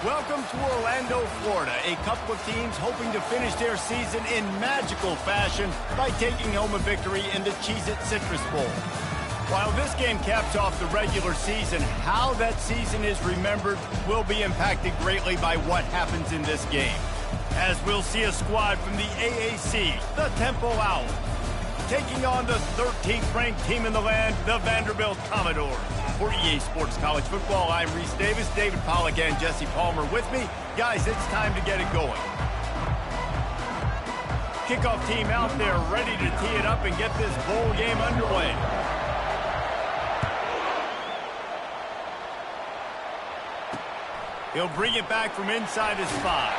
Welcome to Orlando, Florida, a couple of teams hoping to finish their season in magical fashion by taking home a victory in the Cheez-It Citrus Bowl. While this game caps off the regular season, how that season is remembered will be impacted greatly by what happens in this game. As we'll see a squad from the AAC, the Temple Owls, taking on the 13th ranked team in the land, the Vanderbilt Commodores. For EA Sports College Football, I'm Reese Davis, David Pollack, and Jesse Palmer with me. Guys, it's time to get it going. Kickoff team out there ready to tee it up and get this bowl game underway. He'll bring it back from inside his 5.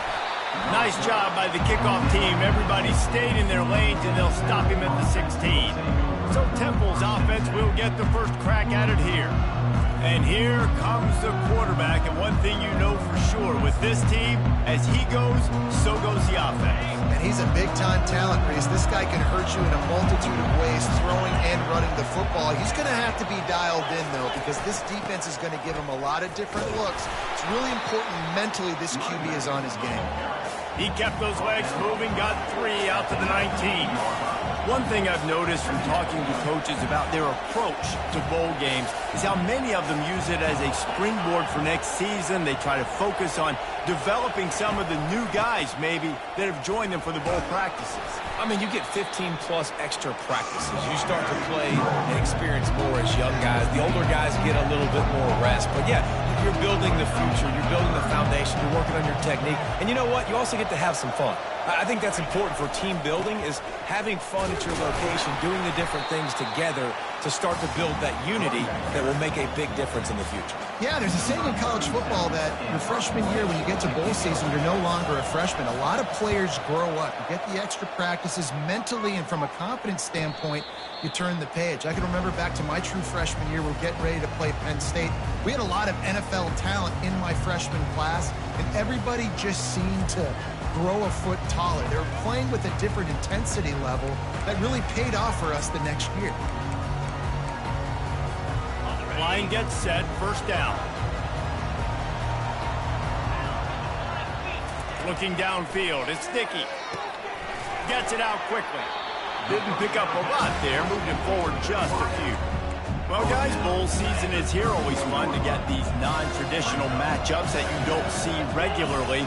Nice job by the kickoff team. Everybody stayed in their lanes, and they'll stop him at the 16. So Temple's offense will get the first crack at it here. And here comes the quarterback. And one thing you know for sure with this team, as he goes, so goes the offense. And he's a big-time talent, Reese. This guy can hurt you in a multitude of ways, throwing and running the football. He's going to have to be dialed in, though, because this defense is going to give him a lot of different looks. It's really important mentally this QB is on his game. He kept those legs moving, got 3 out to the 19. One thing I've noticed from talking to coaches about their approach to bowl games is how many of them use it as a springboard for next season. They try to focus on developing some of the new guys, maybe, that have joined them for the bowl practices. I mean, you get 15-plus extra practices. You start to play and experience more as young guys. The older guys get a little bit more rest. But, yeah, you're building the future. You're building the foundation. You're working on your technique. And you know what? You also get to have some fun. I think that's important for team building, is having fun at your location, doing the different things together to start to build that unity that will make a big difference in the future. Yeah, there's a saying in college football that your freshman year, when you get to bowl season, you're no longer a freshman. A lot of players grow up. You get the extra practices mentally, and from a confidence standpoint, you turn the page. I can remember back to my true freshman year, we were getting ready to play Penn State. We had a lot of NFL talent in my freshman class, and everybody just seemed to grow a foot taller. They were playing with a different intensity level that really paid off for us the next year. Line gets set, first down. Looking downfield, it's Sticky. Gets it out quickly. Didn't pick up a lot there, moved it forward just a few. Well, guys, bowl season is here. Always fun to get these non-traditional matchups that you don't see regularly.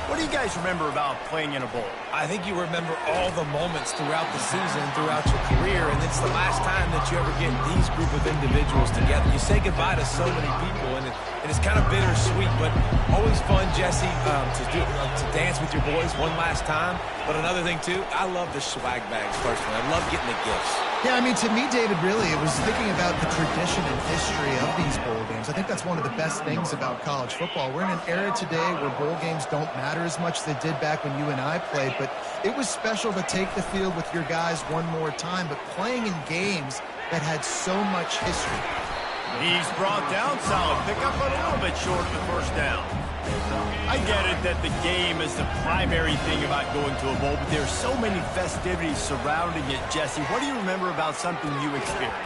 What do you guys remember about playing in a bowl? I think you remember all the moments throughout the season, throughout your career, and it's the last time that you ever get these group of individuals together. You say goodbye to so many people, and it's kind of bittersweet, but always fun, Jesse, to dance with your boys one last time. But another thing, too, I love the swag bags personally. I love getting the gifts. Yeah, I mean, to me, David, really, it was thinking about the tradition and history of these bowl games. I think that's one of the best things about college football. We're in an era today where bowl games don't matter as much as they did back when you and I played, but it was special to take the field with your guys one more time, but playing in games that had so much history. He's brought down, solid pickup, but a little bit short of the first down. I get it that the game is the primary thing about going to a bowl, but there's so many festivities surrounding it, Jesse. What do you remember about something you experienced?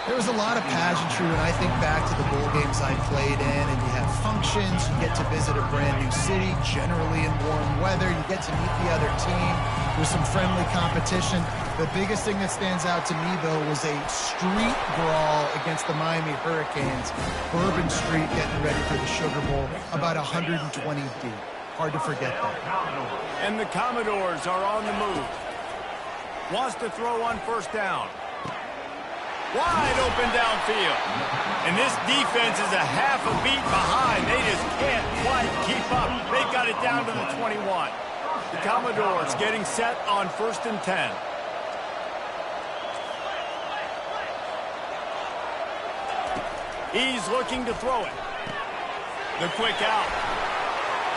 There was a lot of pageantry when I think back to the bowl games I played in, and you have functions, you get to visit a brand new city, generally in warm weather, you get to meet the other team, there's some friendly competition. The biggest thing that stands out to me, though, was a street brawl against the Miami Hurricanes. Bourbon Street getting ready for the Sugar Bowl, about 120 deep. Hard to forget that. And the Commodores are on the move. Wants to throw on first down. Wide open downfield. And this defense is a half a beat behind. They just can't quite keep up. They got it down to the 21. The Commodores getting set on 1st and 10. He's looking to throw it. The quick out.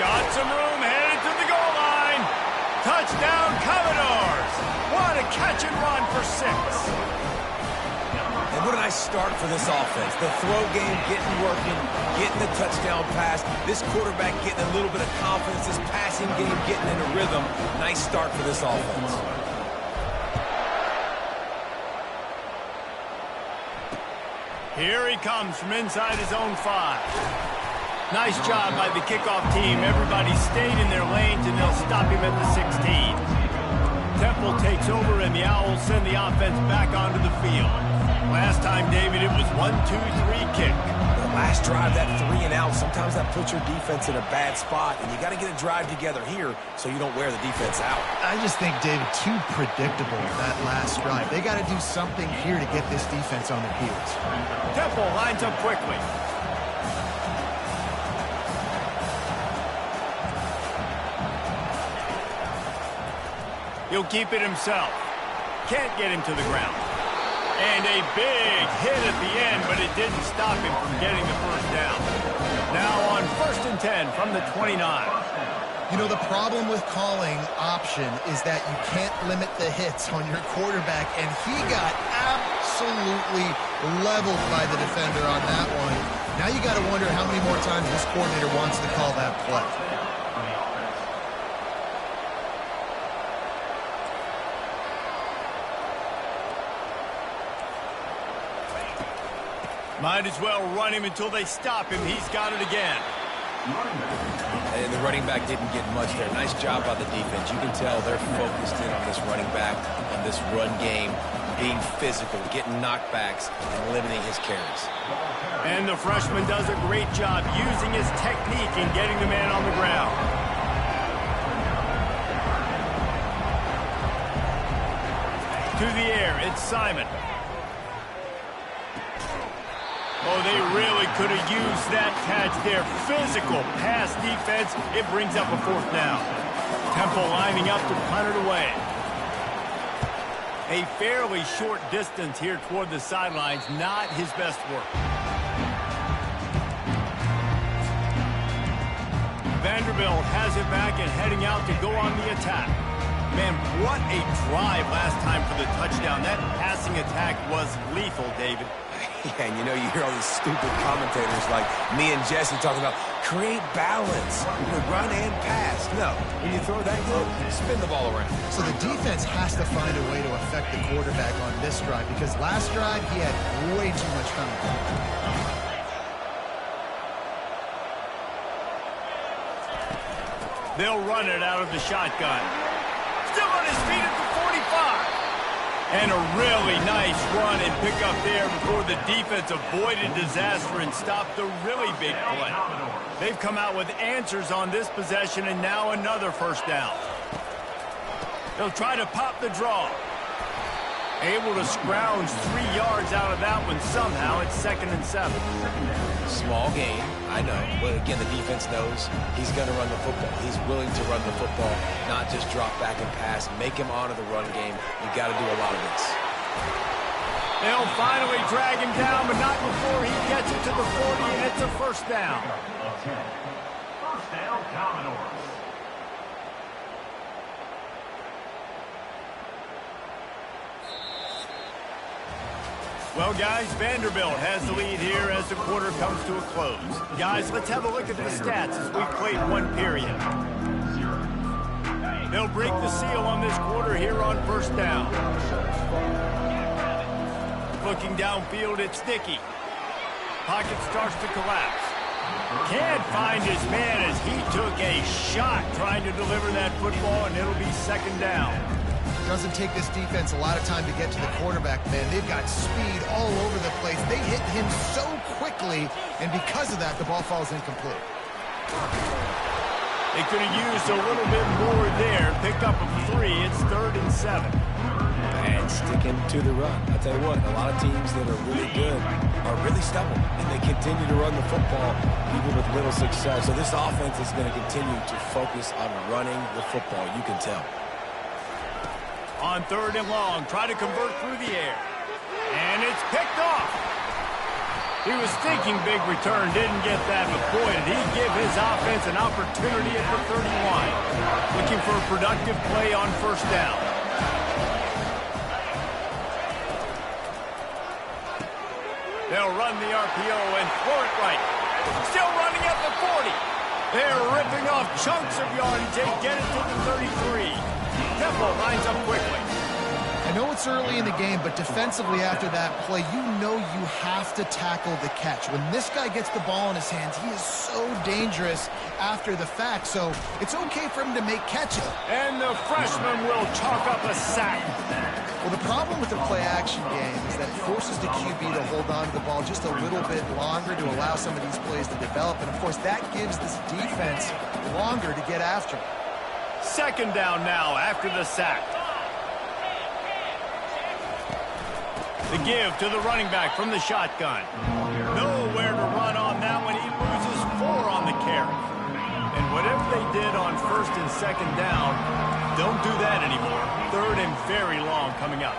Got some room, headed to the goal line. Touchdown, Commodores. What a catch and run for 6. And what a nice start for this offense. The throw game getting working, getting the touchdown pass. This quarterback getting a little bit of confidence. This passing game getting in a rhythm. Nice start for this offense. Here he comes from inside his own 5. Nice job by the kickoff team. Everybody stayed in their lanes, and they'll stop him at the 16. Temple takes over, and the Owls send the offense back onto the field. Last time, David, it was 1-2-3 kick. The last drive, that 3 and out, sometimes that puts your defense in a bad spot, and you got to get a drive together here so you don't wear the defense out. I just think, David, too predictable, that last drive. They got to do something here to get this defense on their heels. Temple lines up quickly. He'll keep it himself. Can't get him to the ground. And a big hit at the end, but it didn't stop him from getting the first down. Now on 1st and 10 from the 29. You know, the problem with calling option is that you can't limit the hits on your quarterback, and he got absolutely leveled by the defender on that one. Now you got to wonder how many more times this coordinator wants to call that play. Might as well run him until they stop him. He's got it again. And the running back didn't get much there. Nice job by the defense. You can tell they're focused in on this running back, on this run game, being physical, getting knockbacks, and limiting his carries. And the freshman does a great job using his technique and getting the man on the ground. To the air, it's Simon. Oh, they really could have used that catch there. Physical pass defense. It brings up a 4th down. Temple lining up to punt it away. A fairly short distance here toward the sidelines. Not his best work. Vanderbilt has it back and heading out to go on the attack. Man, what a drive last time for the touchdown. That passing attack was lethal, David. Yeah, and you know, you hear all these stupid commentators like me and Jesse talking about create balance, run and pass. No, when you throw that good, spin the ball around. So the defense has to find a way to affect the quarterback on this drive, because last drive he had way too much coming. They'll run it out of the shotgun. Still on his feet at the 45. And a really nice run and pick up there before the defense avoided disaster and stopped a really big play. They've come out with answers on this possession, and now another 1st down. They'll try to pop the draw. Able to scrounge 3 yards out of that one somehow. It's 2nd and 7. Small game, I know. But again, the defense knows he's going to run the football. He's willing to run the football, not just drop back and pass. Make him honor the run game. You got to do a lot of this. They'll finally drag him down, but not before he gets it to the 40, and it's a 1st down. 1st down, Commodores. Well, guys, Vanderbilt has the lead here as the quarter comes to a close. Guys, let's have a look at the stats as we've played 1 period. They'll break the seal on this quarter here on 1st down. Looking downfield, it's Dickey. Pocket starts to collapse. Can't find his man as he took a shot trying to deliver that football, and it'll be 2nd down. Doesn't take this defense a lot of time to get to the quarterback, man. They've got speed all over the place. They hit him so quickly, and because of that, the ball falls incomplete. They could have used a little bit more there. Pick up a 3. It's 3rd and 7. And sticking to the run. I'll tell you what, a lot of teams that are really good are really stubborn, and they continue to run the football even with little success. So this offense is going to continue to focus on running the football. You can tell. On 3rd and long, try to convert through the air. And it's picked off. He was thinking big return, didn't get that, but boy, did he give his offense an opportunity at the 31. Looking for a productive play on 1st down. They'll run the RPO and throw it right. Still running at the 40. They're ripping off chunks of yardage. They get it to the 33. Temple lines up quickly. I know it's early in the game, but defensively after that play, you know you have to tackle the catch. When this guy gets the ball in his hands, he is so dangerous after the fact, so it's okay for him to make catches. And the freshman will chalk up a sack. Well, the problem with the play-action game is that it forces the QB to hold on to the ball just a little bit longer to allow some of these plays to develop, and of course that gives this defense longer to get after. Second down now after the sack. The give to the running back from the shotgun. Nowhere to run on that one. He loses 4 on the carry. And whatever they did on first and second down, don't do that anymore. Third and very long coming up.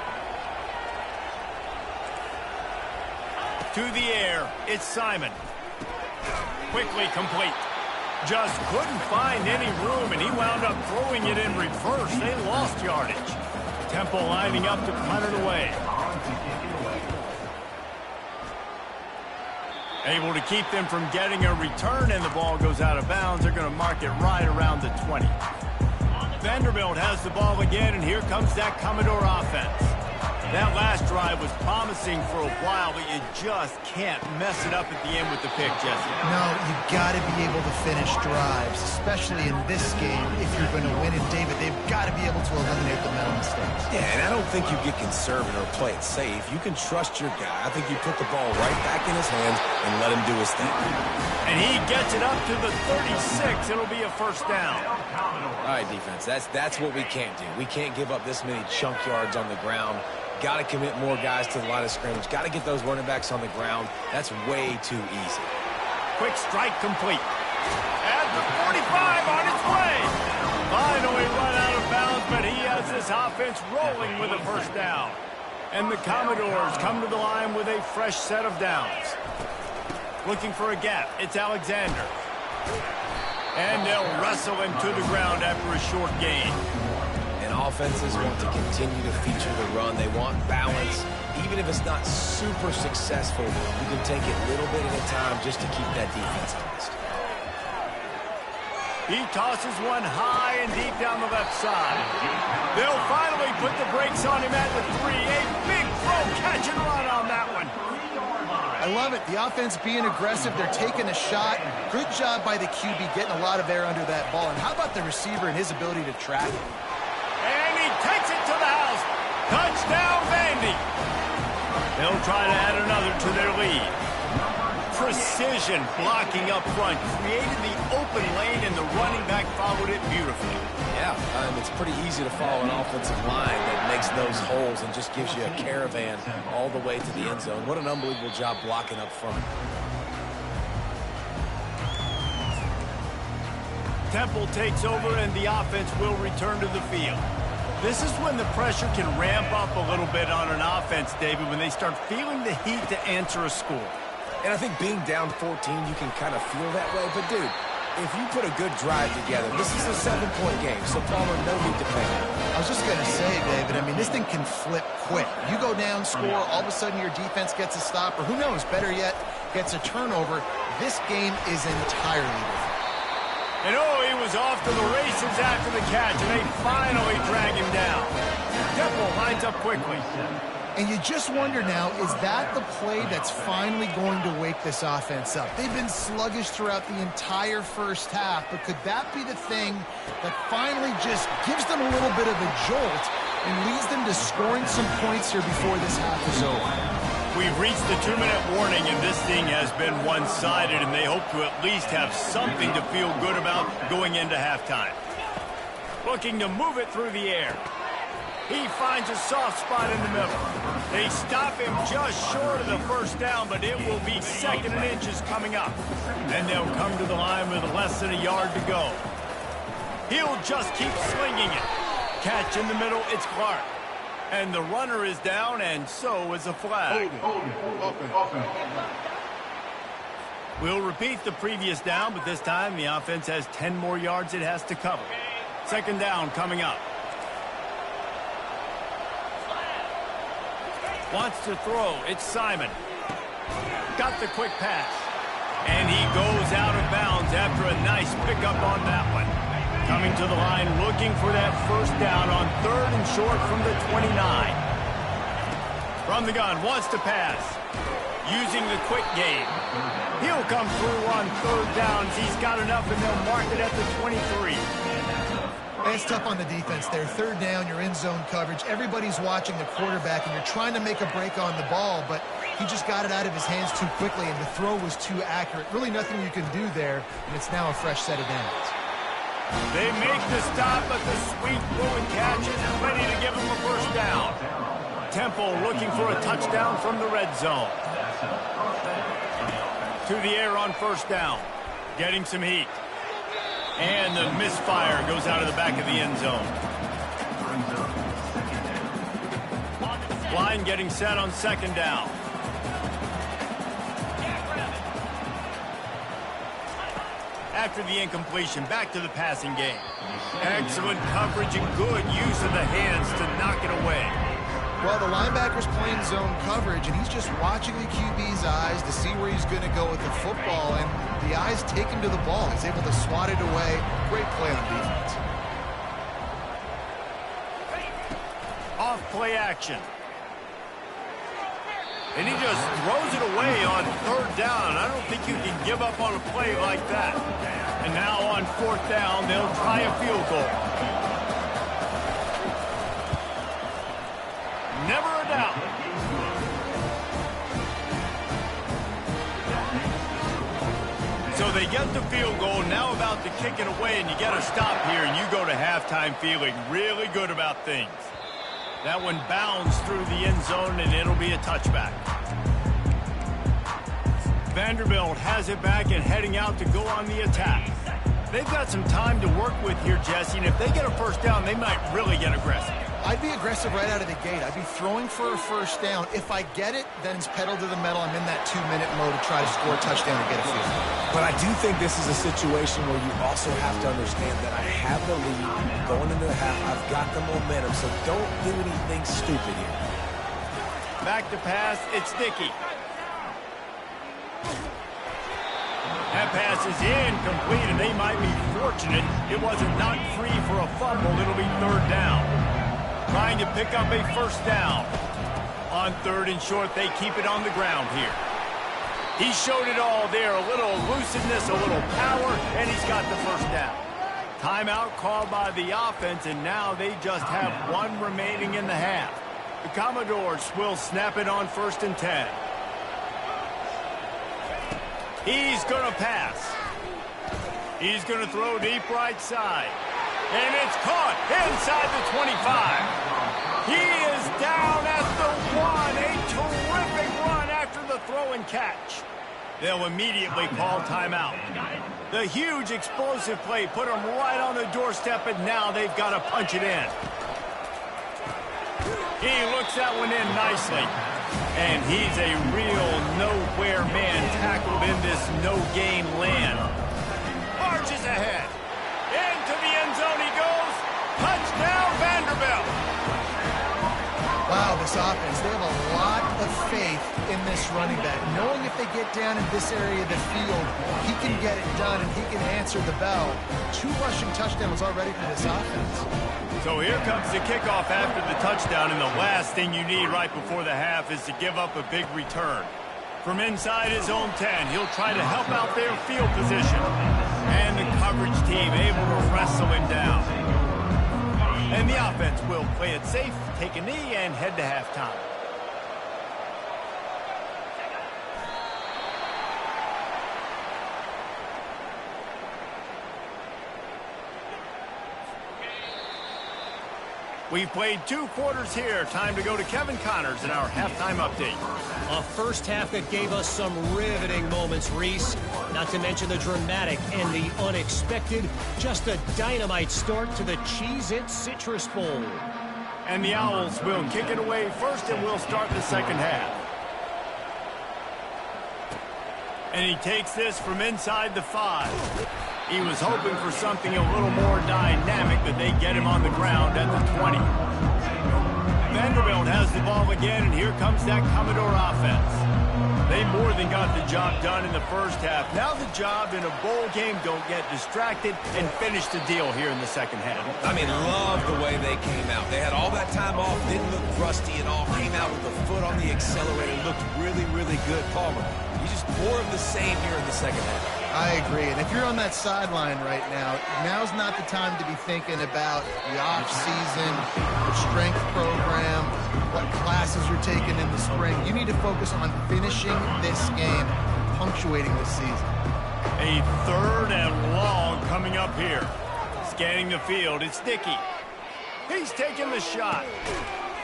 To the air, it's Simon. Quickly complete. Just couldn't find any room, and he wound up throwing it in reverse. They lost yardage. Temple lining up to punt it away. Able to keep them from getting a return, and the ball goes out of bounds. They're going to mark it right around the 20. Vanderbilt has the ball again, and here comes that Commodore offense. That last drive was promising for a while, but you just can't mess it up at the end with the pick, Jesse. No, you got to be able to finish drives, especially in this game. If you're going to win it, David, they've got to be able to eliminate the mental mistakes. Yeah, and I don't think you get conservative or play it safe. You can trust your guy. I think you put the ball right back in his hands and let him do his thing. And he gets it up to the 36. It'll be a first down. All right, defense, that's what we can't do. We can't give up this many chunk yards on the ground. Got to commit more guys to the line of scrimmage. Got to get those running backs on the ground. That's way too easy. Quick strike complete. At the 45 on its way. Finally run out of bounds, but he has this offense rolling with a first down. And the Commodores come to the line with a fresh set of downs. Looking for a gap. It's Alexander. And they'll wrestle him to the ground after a short gain. And offenses want to continue to feature the run. They want balance. Even if it's not super successful, you can take it little bit at a time just to keep that defense honest. He tosses one high and deep down the left side. They'll finally put the brakes on him at the 3. A big throw, catch and run on that one. I love it. The offense being aggressive. They're taking a shot. Good job by the QB getting a lot of air under that ball. And how about the receiver and his ability to track it? And he takes it to the house. Touchdown, Vandy. They'll try to add another to their lead. Precision blocking up front. Created the open lane, and the running back followed it beautifully. Yeah, it's pretty easy to follow an offensive line that makes those holes and just gives you a caravan all the way to the end zone. What an unbelievable job blocking up front. Temple takes over, and the offense will return to the field. This is when the pressure can ramp up a little bit on an offense, David, when they start feeling the heat to answer a score. And I think being down 14, you can kind of feel that way. But, dude, if you put a good drive together, this is a 7-point game, so Palmer, no need to panic. I was just going to say, David, I mean, this thing can flip quick. You go down, score, all of a sudden your defense gets a stop, or who knows, better yet, gets a turnover. This game is entirely different. And he was off to the races after the catch, and they finally drag him down. Temple lines up quickly. And you just wonder now, is that the play that's finally going to wake this offense up? They've been sluggish throughout the entire first half, but could that be the thing that finally just gives them a little bit of a jolt and leads them to scoring some points here before this half is over? We've reached the 2-minute warning, and this thing has been one-sided, and they hope to at least have something to feel good about going into halftime. Looking to move it through the air. He finds a soft spot in the middle. They stop him just short of the first down, but it will be 2nd and inches coming up. And they'll come to the line with less than a yard to go. He'll just keep slinging it. Catch in the middle, it's Clark. And the runner is down, and so is a flag. We'll repeat the previous down, but this time the offense has 10 more yards it has to cover. 2nd down coming up. Wants to throw. It's Simon. Got the quick pass. And he goes out of bounds after a nice pickup on that one. Coming to the line looking for that first down on 3rd and short from the 29. From the gun, wants to pass. Using the quick game. He'll come through on third downs. He's got enough, and they'll mark it at the 23. It's tough on the defense there. Third down, you're in zone coverage. Everybody's watching the quarterback, and you're trying to make a break on the ball, but he just got it out of his hands too quickly, and the throw was too accurate. Really nothing you can do there, and it's now a fresh set of downs. They make the stop, but the sweet throw and catch is ready to give him a first down. Temple looking for a touchdown from the red zone. To the air on first down. Getting some heat. And the misfire goes out of the back of the end zone. Line getting set on second down. After the incompletion, back to the passing game. Excellent coverage and good use of the hands to knock it away. Well, the linebacker's playing zone coverage, and he's just watching the QB's eyes to see where he's going to go with the football, and the eyes take him to the ball. He's able to swat it away. Great play on defense. Off play action. And he just throws it away on third down. I don't think you can give up on a play like that. And now on fourth down, they'll try a field goal. Never a doubt. So they get the field goal, now about to kick it away, and you get a stop here, and you go to halftime feeling really good about things. That one bounds through the end zone, and it'll be a touchback. Vanderbilt has it back and heading out to go on the attack. They've got some time to work with here, Jesse, and if they get a first down, they might really get aggressive. I'd be aggressive right out of the gate. I'd be throwing for a first down. If I get it, then it's pedal to the metal. I'm in that 2-minute mode to try to score a touchdown and get a field. But I do think this is a situation where you also have to understand that I have the lead going into the half. I've got the momentum, so don't do anything stupid here. Back to pass, it's Dickey. That pass is incomplete, and they might be fortunate it wasn't knocked free for a fumble. It'll be third down. Trying to pick up a first down. On third and short, they keep it on the ground here. He showed it all there, a little elusiveness, a little power, and he's got the first down. Timeout called by the offense, and now they just have one remaining in the half. The Commodores will snap it on 1st and 10. He's going to pass. He's going to throw deep right side. And it's caught inside the 25. He is down at the 1. A terrific run after the throw and catch. They'll immediately call timeout. The huge explosive play put them right on the doorstep, and now they've got to punch it in. He looks that one in nicely. And he's a real nowhere man tackled in this no-gain land. Marches ahead. Into the end zone he goes. Touchdown, Vanderbilt. Wow, this offense, they have a lot of faith in this running back. Knowing if they get down in this area of the field, he can get it done and he can answer the bell. 2 rushing touchdowns already for this offense. So here comes the kickoff after the touchdown, and the last thing you need right before the half is to give up a big return. From inside his own 10, he'll try to help out their field position. And the coverage team able to wrestle him down. And the offense will play it safe, take a knee, and head to halftime. We've played 2 quarters here. Time to go to Kevin Connors in our halftime update. A first half that gave us some riveting moments, Reese. Not to mention the dramatic and the unexpected. Just a dynamite start to the Cheez-It Citrus Bowl. And the Owls will kick it away first, and we'll start the second half. And he takes this from inside the 5. He was hoping for something a little more dynamic, but they get him on the ground at the 20. Vanderbilt has the ball again, and here comes that Commodore offense. They more than got the job done in the first half. Now the job in a bowl game, don't get distracted and finish the deal here in the second half. I mean, love the way they came out. They had all that time off, didn't look rusty and all, came out with a foot on the accelerator, looked really, really good. Palmer, he's just more of the same here in the second half. I agree. And if you're on that sideline right now, now's not the time to be thinking about the off-season, the strength program, what classes you're taking in the spring. You need to focus on finishing this game, punctuating this season. A 3rd and long coming up here. Scanning the field, it's Dickey. He's taking the shot.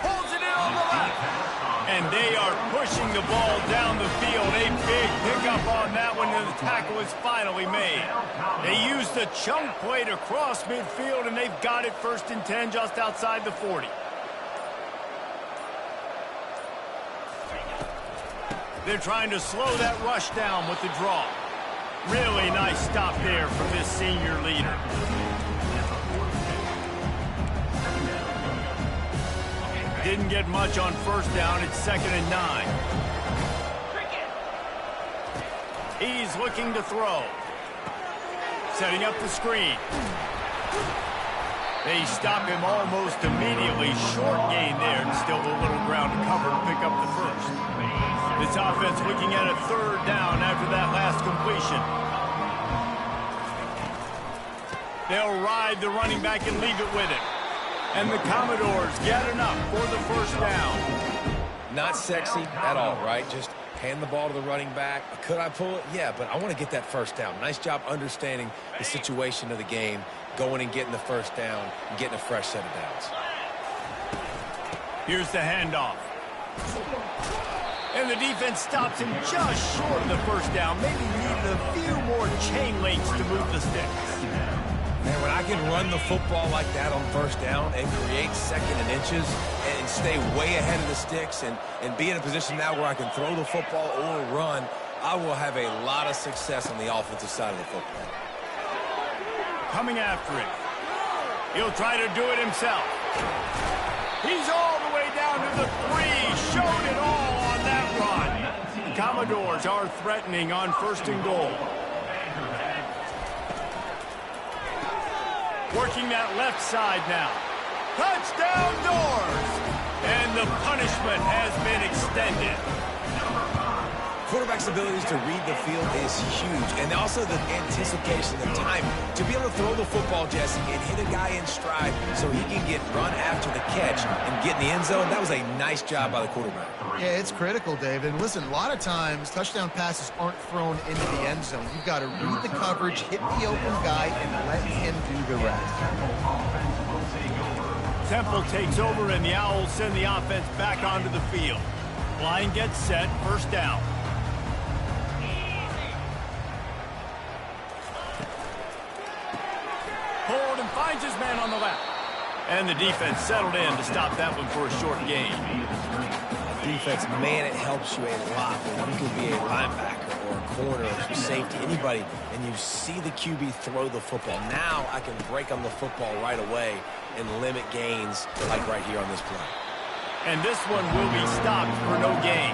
Pulls it in on the left. And they are pushing the ball down the field. A big pickup on that one, and the tackle is finally made. They used the chunk play to cross midfield, and they've got it 1st and 10 just outside the 40. They're trying to slow that rush down with the draw. Really nice stop there from this senior leader. Didn't get much on 1st down. It's 2nd and 9. He's looking to throw. Setting up the screen. They stop him almost immediately. Short gain there, and still a little ground to cover to pick up the 1st. This offense looking at a 3rd down after that last completion. They'll ride the running back and leave it with him. And the Commodores get enough for the 1st down. Not sexy at all, right? Just hand the ball to the running back. Could I pull it? Yeah, but I want to get that 1st down. Nice job understanding the situation of the game, going and getting the 1st down, and getting a fresh set of downs. Here's the handoff. And the defense stops him just short of the 1st down. Maybe needed a few more chain links to move the sticks. Man, when I can run the football like that on 1st down and create 2nd and inches and stay way ahead of the sticks and be in a position now where I can throw the football or run, I will have a lot of success on the offensive side of the football. Coming after it. He'll try to do it himself. He's all the way down to the 3. Showed it all on that run. The Commodores are threatening on 1st and goal. Working that left side now. Touchdown Doors! And the punishment has been extended. Quarterback's abilities to read the field is huge, and also the anticipation, the timing. To be able to throw the football, Jesse, and hit a guy in stride so he can get run after the catch and get in the end zone, that was a nice job by the quarterback. Yeah, it's critical, David. And listen, a lot of times touchdown passes aren't thrown into the end zone. You've got to read the coverage, hit the open guy, and let him do the rest. Temple takes over, and the Owls send the offense back onto the field. Line gets set, 1st down. Hold and finds his man on the left. And the defense settled in to stop that one for a short gain. Defense, man, it helps you a lot when you can be a linebacker or a corner or safety, anybody, and you see the QB throw the football. Now I can break on the football right away and limit gains like right here on this play. And this one will be stopped for no gain.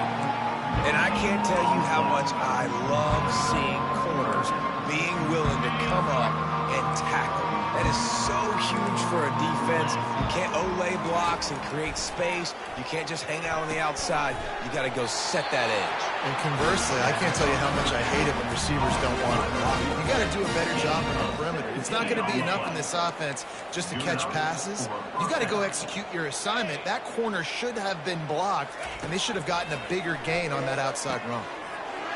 And I can't tell you how much I love seeing corners being willing to come up and tackle. That is so huge for a defense. You can't olay blocks and create space. You can't just hang out on the outside. You got to go set that edge. And conversely, I can't tell you how much I hate it when receivers don't want to block. You got to do a better job on the perimeter. It's not going to be enough in this offense just to catch passes. You got to go execute your assignment. That corner should have been blocked, and they should have gotten a bigger gain on that outside run.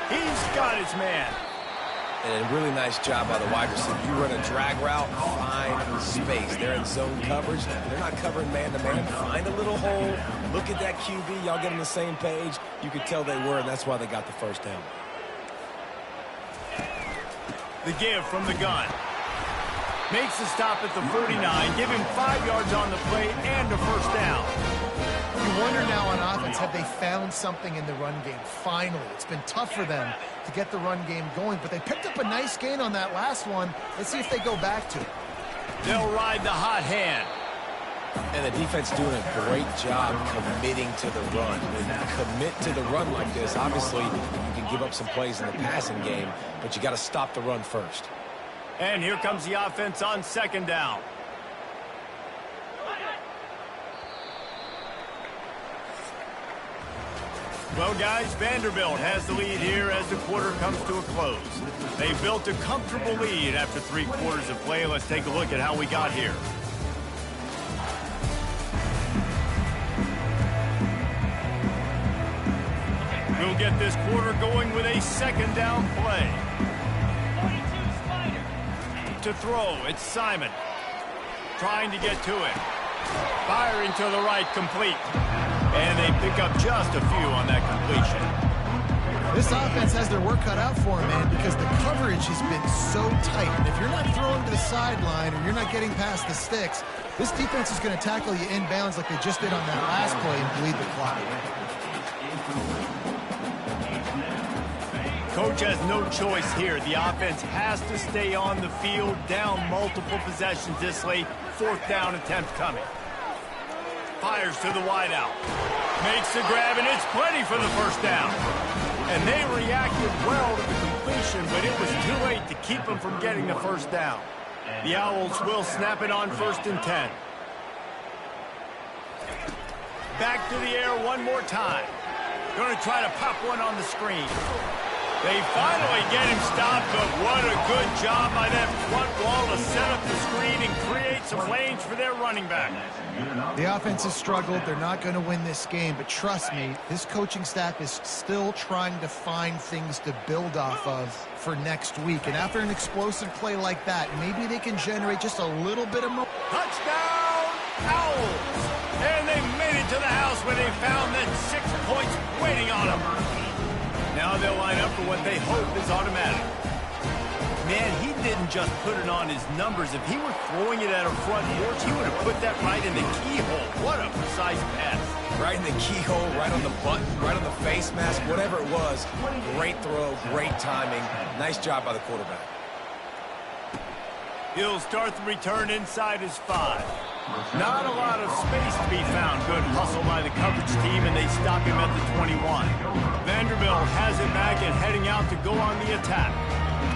He's got his man. And a really nice job by the wide receiver. You run a drag route, find space. They're in zone coverage. They're not covering man-to-man. Find a little hole. Look at that QB. Y'all get on the same page. You could tell they were, and that's why they got the 1st down. The give from the gun. Makes the stop at the 49. Give him 5 yards on the play and a 1st down. You wonder now on offense, have they found something in the run game? Finally, it's been tough for them to get the run game going, but they picked up a nice gain on that last one. Let's see if they go back to it. They'll ride the hot hand. And the defense doing a great job committing to the run. When you commit to the run like this, obviously you can give up some plays in the passing game, but you got to stop the run first. And here comes the offense on 2nd down. Well, guys, Vanderbilt has the lead here as the quarter comes to a close. They built a comfortable lead after 3 quarters of play. Let's take a look at how we got here. We'll get this quarter going with a second down play. To throw, it's Simon. Trying to get to it. Firing to the right, complete. And they pick up just a few on that completion. This offense has their work cut out for them, man, because the coverage has been so tight. And if you're not throwing to the sideline or you're not getting past the sticks, this defense is going to tackle you inbounds like they just did on that last play and bleed the clock. Coach has no choice here. The offense has to stay on the field, down multiple possessions this late. 4th down attempt coming. Fires to the wideout. Makes the grab, and it's plenty for the first down. And they reacted well to the completion, but it was too late to keep them from getting the first down. The Owls will snap it on 1st and 10. Back to the air one more time. Going to try to pop one on the screen. They finally get him stopped, but what a good job by that front wall to set up the screen and create some lanes for their running back. The offense has struggled. They're not going to win this game, but trust me, this coaching staff is still trying to find things to build off of for next week. And after an explosive play like that, maybe they can generate just a little bit of more. Touchdown, Owls! And they made it to the house where they found that 6 points waiting on them. Now they'll line up for what they hope is automatic. Man, he didn't just put it on his numbers. If he were throwing it at a front porch, he would have put that right in the keyhole. What a precise pass. Right in the keyhole, right on the button, right on the face mask, whatever it was. Great throw, great timing. Nice job by the quarterback. He'll start the return inside his 5. Not a lot of space to be found. Good hustle by the coverage team, and they stop him at the 21. Vanderbilt has it back and heading out to go on the attack.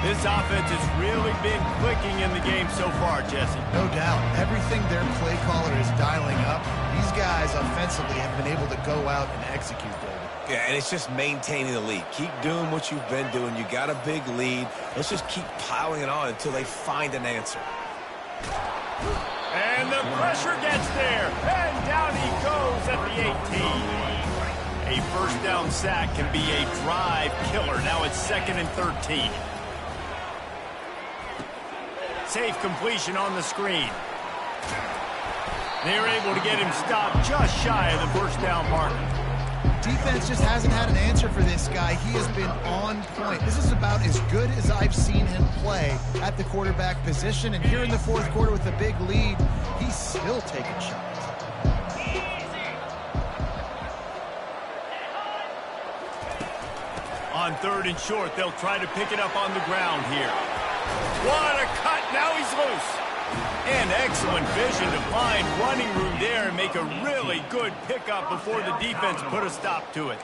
This offense has really been clicking in the game so far, Jesse. No doubt. Everything their play caller is dialing up, these guys offensively have been able to go out and execute, David. Yeah, and it's just maintaining the lead. Keep doing what you've been doing. You got a big lead. Let's just keep piling it on until they find an answer. And the pressure gets there. And down he goes at the 18. A first down sack can be a drive killer. Now it's 2nd and 13. Safe completion on the screen. They're able to get him stopped just shy of the first down marker. Defense just hasn't had an answer for this guy. He has been on point. This is about as good as I've seen him play at the quarterback position. And here in the 4th quarter with a big lead, he's still taking shots. On 3rd and short, they'll try to pick it up on the ground here. What a cut. Now he's loose. And excellent vision to find running room there and make a really good pickup before the defense put a stop to it.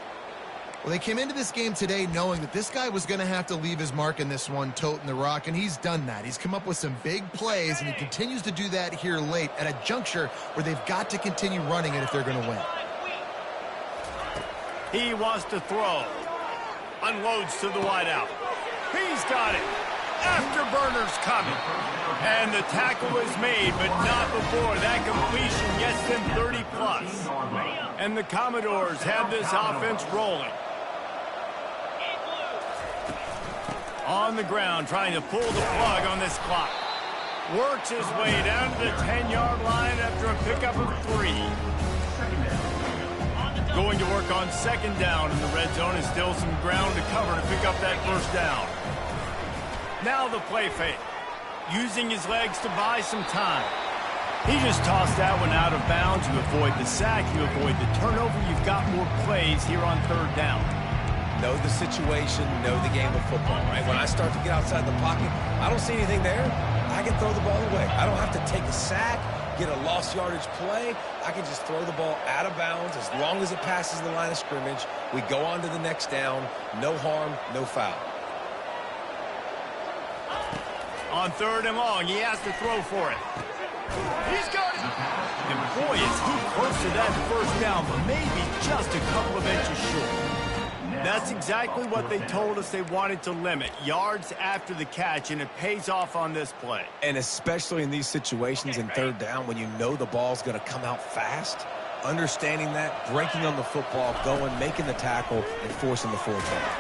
Well, they came into this game today knowing that this guy was going to have to leave his mark in this one, toting the rock, and he's done that. He's come up with some big plays, and he continues to do that here late at a juncture where they've got to continue running it if they're going to win. He wants to throw. Unloads to the wideout. He's got it. Afterburner's coming. And the tackle is made, but not before that completion gets them 30-plus. And the Commodores have this offense rolling. On the ground, trying to pull the plug on this clock. Works his way down to the 10-yard line after a pickup of 3. Going to work on 2nd down in the red zone, and still some ground to cover to pick up that first down. Now the play fake. Using his legs to buy some time. He just tossed that one out of bounds. You avoid the sack, you avoid the turnover. You've got more plays here on 3rd down. Know the situation, know the game of football, right? When I start to get outside the pocket, I don't see anything there. I can throw the ball away. I don't have to take a sack, get a lost yardage play. I can just throw the ball out of bounds as long as it passes the line of scrimmage. We go on to the next down. No harm, no foul. On 3rd and long, he has to throw for it. He's got it. And boy, is he close to that first down, but maybe just a couple of inches short. That's exactly what they told us they wanted to limit. Yards after the catch, and it pays off on this play. And especially in these situations in third down when you know the ball's going to come out fast, understanding that, breaking on the football, going, making the tackle, and forcing the fourth down.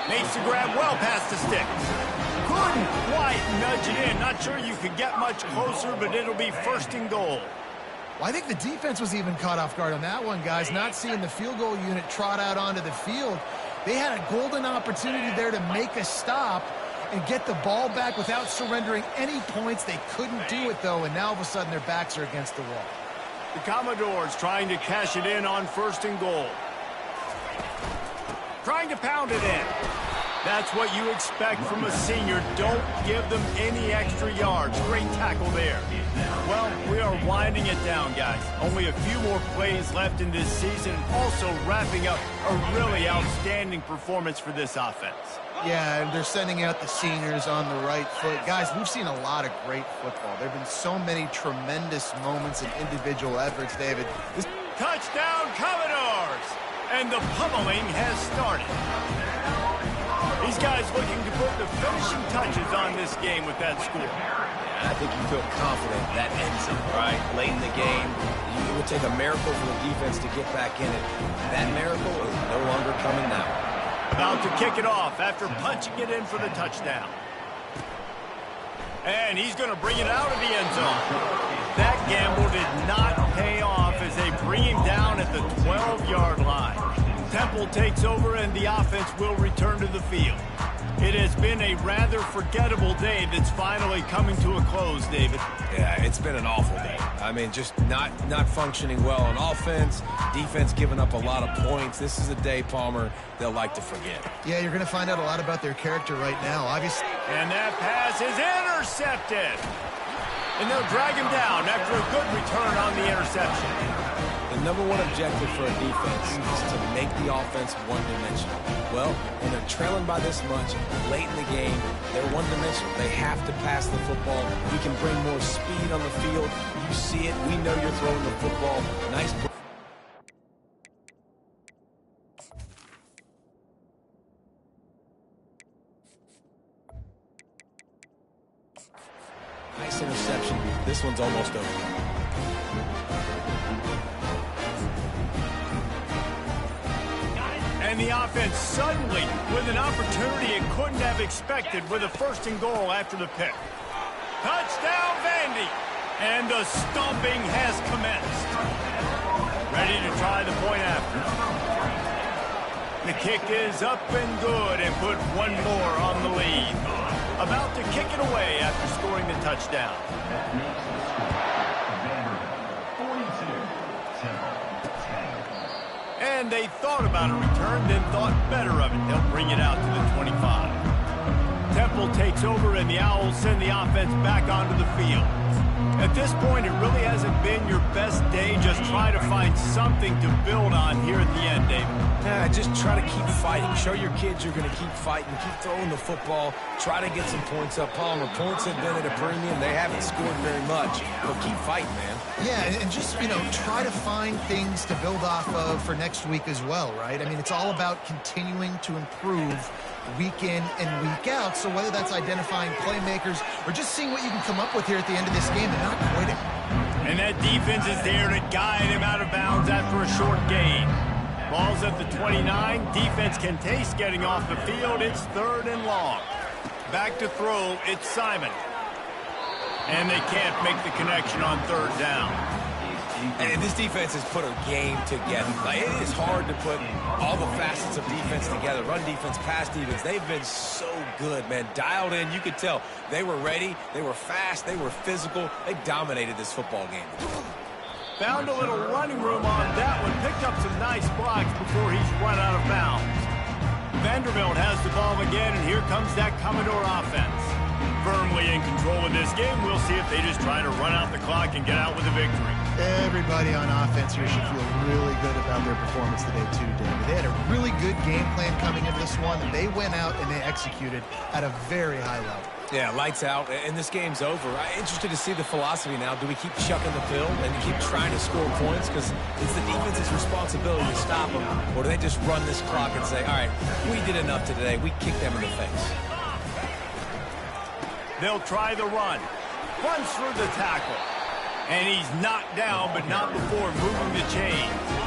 Makes the grab well past the sticks. Couldn't quite nudge it in. Not sure you could get much closer, but it'll be first and goal. Well, I think the defense was even caught off guard on that one, guys. Not seeing the field goal unit trot out onto the field. They had a golden opportunity there to make a stop and get the ball back without surrendering any points. They couldn't do it, though, and now all of a sudden their backs are against the wall. The Commodores trying to cash it in on first and goal. Trying to pound it in. That's what you expect from a senior. Don't give them any extra yards. Great tackle there. Well, we are winding it down, guys. Only a few more plays left in this season, and also wrapping up a really outstanding performance for this offense. Yeah, and they're sending out the seniors on the right foot. Guys, we've seen a lot of great football. There have been so many tremendous moments and individual efforts, David. Touchdown, Commodores! And the pummeling has started. These guys looking to put the finishing touches on this game with that score. Yeah, I think you feel confident that ends it, right? Late in the game, it would take a miracle for the defense to get back in it. That miracle is no longer coming now. About to kick it off after punching it in for the touchdown. And he's going to bring it out of the end zone. That gamble did not pay off as they bring him down at the 12-yard line. Temple takes over and the offense will return to the field. It has been a rather forgettable day that's finally coming to a close, David. Yeah, it's been an awful day. I mean, just not functioning well on offense, defense giving up a lot of points. This is a day, Palmer, they'll like to forget. Yeah, you're going to find out a lot about their character right now, obviously. And that pass is intercepted. And they'll drag him down after a good return on the interception. The number one objective for a defense is to make the offense one-dimensional. Well, when they're trailing by this much, late in the game, they're one-dimensional. They have to pass the football. We can bring more speed on the field. You see it. We know you're throwing the football. Nice. Nice interception. This one's almost over. And the offense suddenly with an opportunity it couldn't have expected with a first and goal after the pick. Touchdown, Vandy! And the stomping has commenced. Ready to try the point after. The kick is up and good and put one more on the lead. About to kick it away after scoring the touchdown. And they thought about a return, then thought better of it. They'll bring it out to the 25. Temple takes over, and the Owls send the offense back onto the field. At this point, it really hasn't been your best day. Just try to find something to build on here at the end, David. Yeah, just try to keep fighting. Show your kids you're going to keep fighting. Keep throwing the football. Try to get some points up. Palmer, points have been at a premium. They haven't scored very much. But keep fighting, man. Yeah, and just, try to find things to build off of for next week as well, right? I mean, it's all about continuing to improve week in and week out. So whether that's identifying playmakers or just seeing what you can come up with here at the end of this game and not quitting. And that defense is there to guide him out of bounds after a short gain. Ball's at the 29. Defense can taste getting off the field. It's third and long. Back to throw. It's Simon. And they can't make the connection on third down. And this defense has put a game together. Like, it is hard to put all the facets of defense together. Run defense, pass defense. They've been so good, man. Dialed in. You could tell they were ready. They were fast. They were physical. They dominated this football game. Found a little running room on that one. Picked up some nice blocks before he's run out of bounds. Vanderbilt has the ball again, and here comes that Commodore offense. Firmly in control of this game. We'll see if they just try to run out the clock and get out with a victory. Everybody on offense here should feel really good about about their performance today too, David. They had a really good game plan coming into this one, and they went out and they executed at a very high level. Yeah, lights out, and this game's over. I'm interested to see the philosophy now. Do we keep chucking the pill and keep trying to score points? Because it's the defense's responsibility to stop them. Or do they just run this clock and say, all right, we did enough today. We kicked them in the face. They'll try the run. Runs through the tackle. And he's knocked down, but not before moving the chains.